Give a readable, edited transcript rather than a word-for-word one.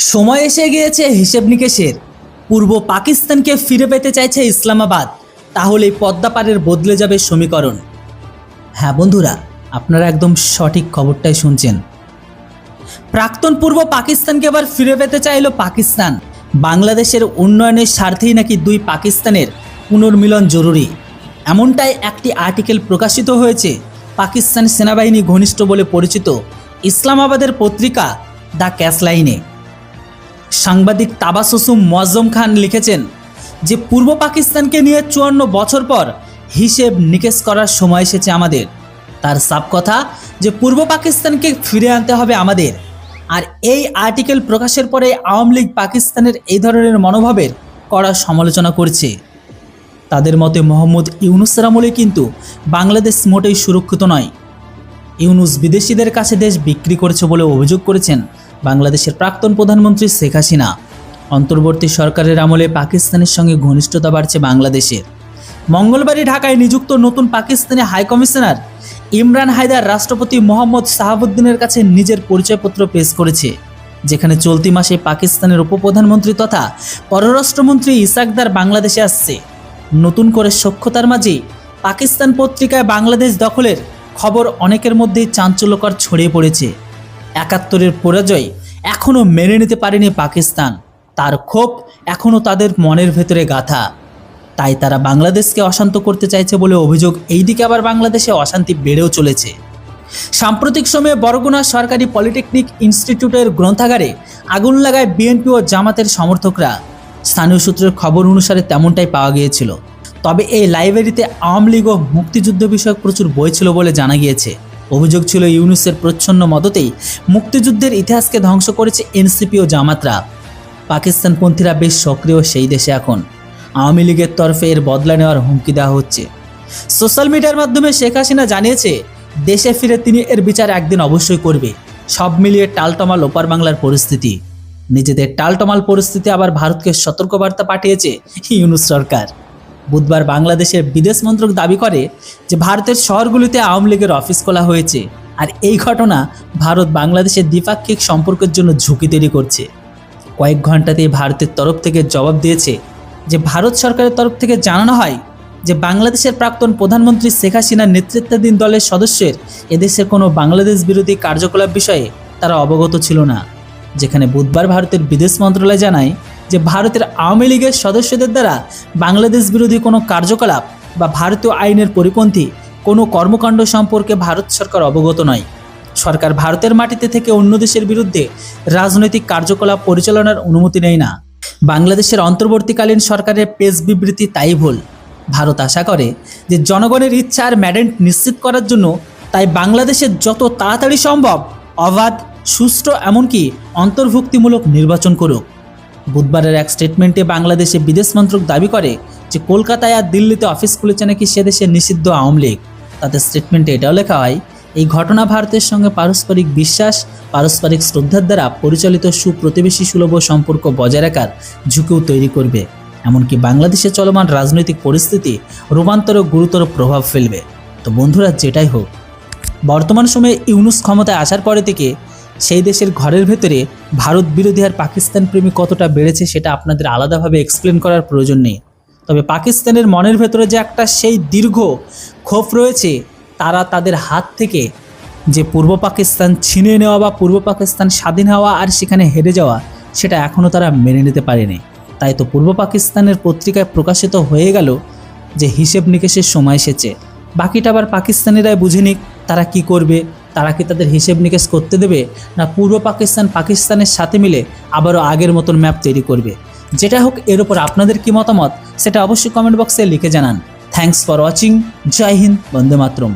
সময় এসে গিয়েছে হিসেব নিকেশের। পূর্ব পাকিস্তানকে ফিরে পেতে চাইছে ইসলামাবাদ। তাহলে পদ্মা পাড়ের বদলে যাবে সমীকরণ। হ্যাঁ বন্ধুরা, আপনারা একদম সঠিক খবরটাই শুনছেন। প্রাক্তন পূর্ব পাকিস্তানকে এবার ফিরে পেতে চাইল পাকিস্তান। বাংলাদেশের উন্নয়নের স্বার্থেই নাকি দুই পাকিস্তানের পুনর্মিলন জরুরি, এমনটাই একটি আর্টিকেল প্রকাশিত হয়েছে পাকিস্তান সেনাবাহিনী ঘনিষ্ঠ বলে পরিচিত ইসলামাবাদের পত্রিকা দ্য ক্যাশলাইনে। সাংবাদিক তাবাসসুম মোয়াজ্জম খান লিখেছেন যে পূর্ব পাকিস্তানকে নিয়ে 54 বছর পর হিসেব নিকেশ করার সময় এসেছে আমাদের। তার সাফ কথা যে পূর্ব পাকিস্তানকে ফিরে আনতে হবে আমাদের। আর এই আর্টিকেল প্রকাশের পরে আওয়ামী লীগ পাকিস্তানের এই ধরনের মনোভাবের কড়া সমালোচনা করছে। তাদের মতে মোহাম্মদ ইউনূসের আমলে কিন্তু বাংলাদেশ মোটেই সুরক্ষিত নয়। ইউনূস বিদেশিদের কাছে দেশ বিক্রি করেছে বলে অভিযোগ করেছেন বাংলাদেশের প্রাক্তন প্রধানমন্ত্রী শেখ হাসিনা। অন্তর্বর্তী সরকারের আমলে পাকিস্তানের সঙ্গে ঘনিষ্ঠতা বাড়ছে বাংলাদেশের। মঙ্গলবারই ঢাকায় নিযুক্ত নতুন পাকিস্তানি হাইকমিশনার ইমরান হায়দার রাষ্ট্রপতি মোহাম্মদ শাহাবুদ্দিনের কাছে নিজের পরিচয়পত্র পেশ করেছে, যেখানে চলতি মাসে পাকিস্তানের উপপ্রধানমন্ত্রী তথা পররাষ্ট্রমন্ত্রী ইসাকদার বাংলাদেশে আসছে। নতুন করে সখ্যতার মাঝে পাকিস্তান পত্রিকায় বাংলাদেশ দখলের খবর অনেকের মধ্যেই চাঞ্চল্যকর ছড়িয়ে পড়েছে। ৭১-এর পরাজয় এখনও মেনে নিতে পারেনি পাকিস্তান। তার ক্ষোভ এখনও তাদের মনের ভেতরে গাঁথা। তাই তারা বাংলাদেশকে অশান্ত করতে চাইছে বলে অভিযোগ। এইদিকে আবার বাংলাদেশে অশান্তি বেড়েও চলেছে। সাম্প্রতিক সময়ে বরগুনা সরকারি পলিটেকনিক ইনস্টিটিউটের গ্রন্থাগারে আগুন লাগায় বিএনপি ও জামাতের সমর্থকরা। স্থানীয় সূত্রের খবর অনুসারে তেমনটাই পাওয়া গিয়েছিল। তবে এই লাইব্রেরিতে আওয়ামী লীগ ও মুক্তিযুদ্ধ বিষয়ক প্রচুর বই ছিল বলে জানা গিয়েছে। অভিযোগ ছিল ইউনূসের প্রচ্ছন্ন মদতেই মুক্তিযুদ্ধের ইতিহাসকে ধ্বংস করেছে এনসিপি ও জামাতরা। পাকিস্তানপন্থীরা বেশ সক্রিয় সেই দেশে এখন। আওয়ামী লীগের তরফে এর বদলা নেওয়ার হুমকি দেওয়া হচ্ছে। সোশ্যাল মিডিয়ার মাধ্যমে শেখ হাসিনা জানিয়েছে দেশে ফিরে তিনি এর বিচার একদিন অবশ্যই করবে। সব মিলিয়ে টালটমাল ওপার বাংলার পরিস্থিতি। নিজেদের টালটমাল পরিস্থিতি আবার ভারতকে সতর্কবার্তা পাঠিয়েছে ইউনূস সরকার। বুধবার বাংলাদেশের বিদেশ মন্ত্রক দাবি করে যে ভারতের শহরগুলিতে আওয়ামী লীগের অফিস খোলা হয়েছে। আর এই ঘটনা ভারত বাংলাদেশের দ্বিপাক্ষিক সম্পর্কের জন্য ঝুঁকি তৈরি করছে। কয়েক ঘন্টাতেই ভারতের তরফ থেকে জবাব দিয়েছে যে ভারত সরকারের তরফ থেকে জানানো হয় যে বাংলাদেশের প্রাক্তন প্রধানমন্ত্রী শেখ হাসিনার নেতৃত্বাধীন দলের সদস্যের এদেশের কোনো বাংলাদেশ বিরোধী কার্যকলাপ বিষয়ে তারা অবগত ছিল না। যেখানে বুধবার ভারতের বিদেশ মন্ত্রণালয় জানায় যে ভারতের আওয়ামী লীগের সদস্যদের দ্বারা বাংলাদেশ বিরোধী কোনো কার্যকলাপ বা ভারতীয় আইনের পরিপন্থী কোনো কর্মকাণ্ড সম্পর্কে ভারত সরকার অবগত নয়। সরকার ভারতের মাটিতে থেকে অন্য দেশের বিরুদ্ধে রাজনৈতিক কার্যকলাপ পরিচালনার অনুমতি নেয় না। বাংলাদেশের অন্তর্বর্তীকালীন সরকারের প্রেস বিবৃতি তাই ভুল। ভারত আশা করে যে জনগণের ইচ্ছা আর ম্যান্ডেট নিশ্চিত করার জন্য তাই বাংলাদেশের যত তাড়াতাড়ি সম্ভব অবাধ, সুষ্ঠু এমনকি অন্তর্ভুক্তিমূলক নির্বাচন করুক। বুধবারের এক স্টেটমেন্টে বাংলাদেশে বিদেশ মন্ত্রক দাবি করে যে কলকাতায় আর দিল্লিতে অফিস খুলেছে নাকি সে দেশের নিষিদ্ধ আওয়ামী লীগ। তাদের স্টেটমেন্টে এটাও লেখা হয় এই ঘটনা ভারতের সঙ্গে পারস্পরিক বিশ্বাস, পারস্পরিক শ্রদ্ধার দ্বারা পরিচালিত সুপ্রতিবেশী সুলভ সম্পর্ক বজায় রাখার ঝুঁকিও তৈরি করবে। এমনকি বাংলাদেশে চলমান রাজনৈতিক পরিস্থিতি রূপান্তরে গুরুতর প্রভাব ফেলবে। তো বন্ধুরা, যেটাই হোক, বর্তমান সময়ে ইউনূস ক্ষমতায় আসার পরে থেকে সেই দেশের ঘরের ভেতরে ভারত বিরোধী আর পাকিস্তান প্রেমী কতটা বেড়েছে সেটা আপনাদের আলাদাভাবে এক্সপ্লেন করার প্রয়োজন নেই। তবে পাকিস্তানের মনের ভেতরে যে একটা সেই দীর্ঘ ক্ষোভ রয়েছে, তারা তাদের হাত থেকে যে পূর্ব পাকিস্তান ছিনিয়ে নেওয়া বা পূর্ব পাকিস্তান স্বাধীন হওয়া আর সেখানে হেরে যাওয়া, সেটা এখনও তারা মেনে নিতে পারেনি। তাই তো পূর্ব পাকিস্তানের পত্রিকায় প্রকাশিত হয়ে গেল যে হিসেব নিকেশের সময় এসেছে। বাকিটা আবার পাকিস্তানিরাই বুঝে নিক তারা কি করবে। তারা কি তাদের হিসেব নিকেশ করতে দেবে, না পূর্ব পাকিস্তান পাকিস্তানের সাথে মিলে আবারও আগের মতন ম্যাপ তৈরি করবে? যেটা হোক, এর ওপর আপনাদের কি মতামত সেটা অবশ্যই কমেন্ট বক্সে লিখে জানান। Thanks for watching. জয় হিন্দ, বন্দে মাতরম।